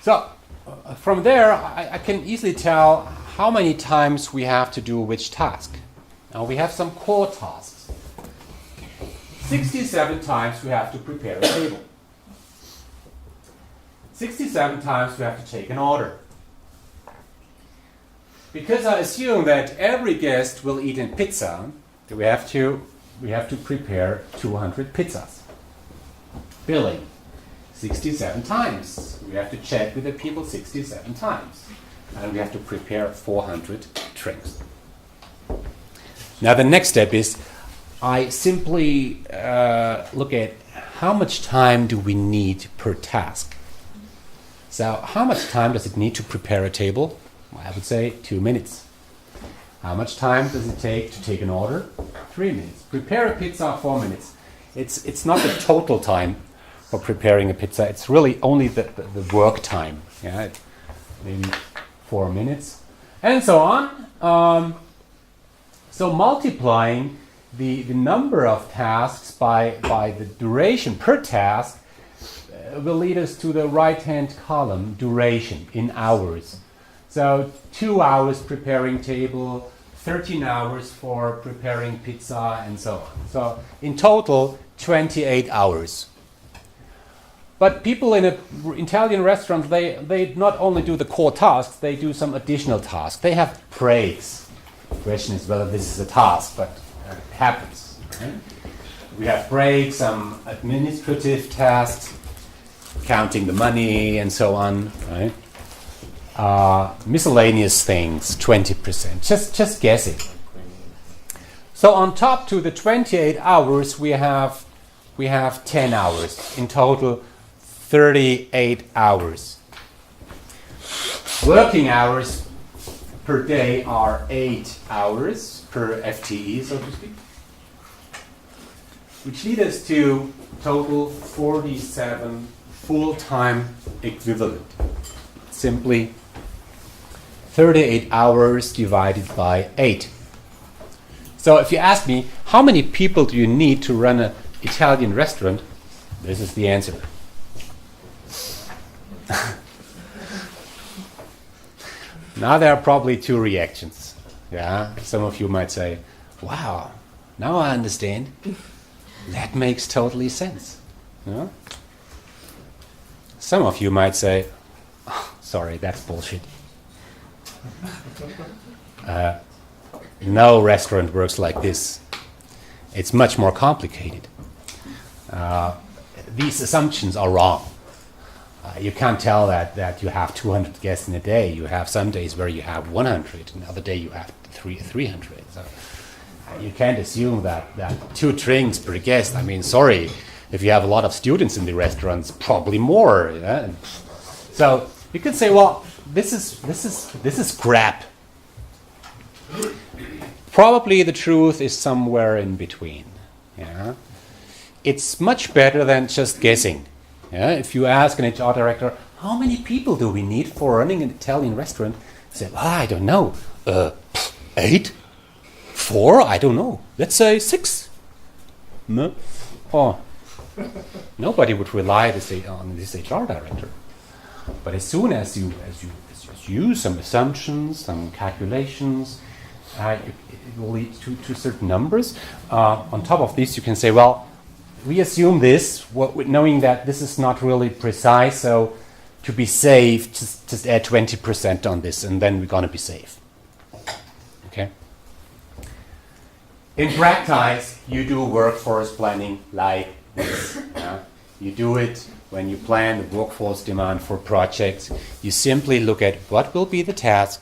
So from there, I can easily tell how many times we have to do which task. Now we have some core tasks. 67 times we have to prepare a table. 67 times we have to take an order. Because I assume that every guest will eat in pizza, we have to prepare 200 pizzas. Billing. 67 times. We have to chat with the people 67 times. And we have to prepare 400 drinks. Now the next step is I simply look at how much time do we need per task. So how much time does it need to prepare a table? Well, I would say 2 minutes. How much time does it take to take an order? 3 minutes. Prepare a pizza, 4 minutes. It's not the total time for preparing a pizza. It's really only the work time. Yeah, maybe 4 minutes, and so on. So multiplying the number of tasks by the duration per task will lead us to the right-hand column, duration in hours. So 2 hours preparing table, 13 hours for preparing pizza, and so on. So in total, 28 hours. But people in an Italian restaurant, they not only do the core tasks, they do some additional tasks. They have breaks. The question is whether this is a task, but it happens. Right? We have breaks, some administrative tasks, counting the money and so on. Right? Miscellaneous things, 20%. Just guessing. So on top to the 28 hours, we have 10 hours. In total, 38 hours. Working hours per day are 8 hours per FTE, so to speak, which lead us to total 47 full-time equivalent. Simply 38 hours divided by 8. So if you ask me, how many people do you need to run an Italian restaurant? This is the answer. Now there are probably 2 reactions. Yeah, some of you might say, "Wow, now I understand. That makes totally sense." Yeah? Some of you might say, "Oh, sorry, that's bullshit. No restaurant works like this. It's much more complicated. These assumptions are wrong. You can't tell that you have 200 guests in a day. You have some days where you have 100, another day you have 300. So you can't assume that 2 drinks per guest. I mean, sorry, if you have a lot of students in the restaurants, probably more. Yeah? So you could say, well, this is crap. Probably the truth is somewhere in between. Yeah? It's much better than just guessing. Yeah? If you ask an HR director, how many people do we need for running an Italian restaurant? They say, well, I don't know. 8? 4? I don't know. Let's say 6. No? Oh. Nobody would rely on this HR director. But as soon as you use some assumptions, some calculations, it will lead to certain numbers. On top of this, you can say, well, we assume this, knowing that this is not really precise, so to be safe, just add 20% on this, and then we're going to be safe. Okay? In practice, you do workforce planning like this. You do it when you plan the workforce demand for projects. You simply look at what will be the task,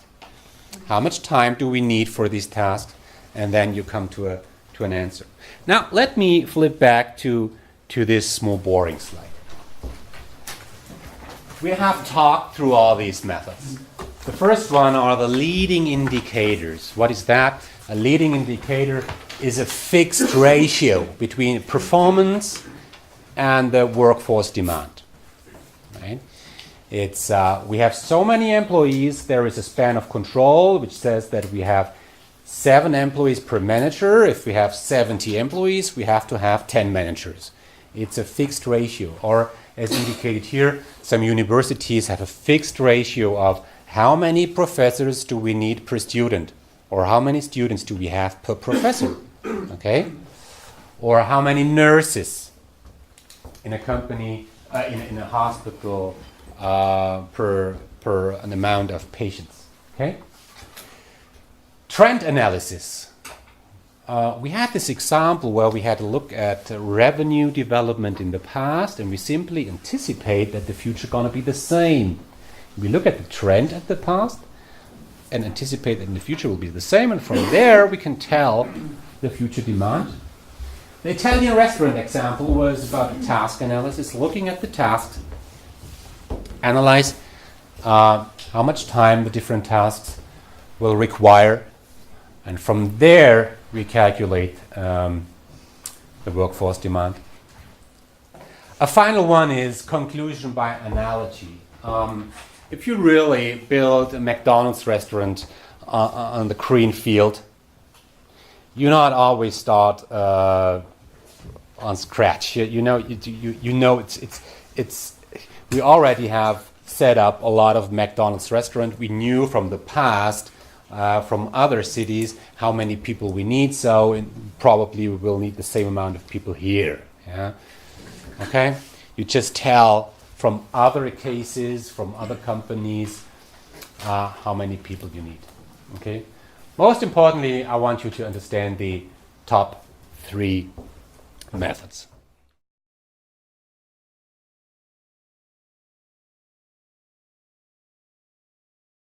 How much time do we need for these tasks? And then you come to an answer. Now, let me flip back to this small boring slide. We have talked through all these methods. The first one are the leading indicators. What is that? A leading indicator is a fixed ratio between performance and the workforce demand. Right? It's we have so many employees, there is a span of control which says that we have 7 employees per manager. If we have 70 employees, we have to have 10 managers. It's a fixed ratio. Or as indicated here, some universities have a fixed ratio of how many professors do we need per student, or how many students do we have per professor, okay? Or how many nurses in a company, in a hospital per an amount of patients, okay? Trend analysis. We had this example where we had a look at revenue development in the past, and we simply anticipate that the future is going to be the same. We look at the trend at the past and anticipate that in the future will be the same, and from there we can tell the future demand. The Italian restaurant example was about a task analysis, looking at the tasks, analyze how much time the different tasks will require, and from there we calculate the workforce demand. A final one is conclusion by analogy. If you really build a McDonald's restaurant on the green field, you not always start on scratch. You know it's we already have set up a lot of McDonald's restaurants. We knew from the past, from other cities, how many people we need. So probably we will need the same amount of people here. Yeah. Okay. You just tell from other cases, from other companies, how many people you need. Okay. Most importantly, I want you to understand the top 3 methods.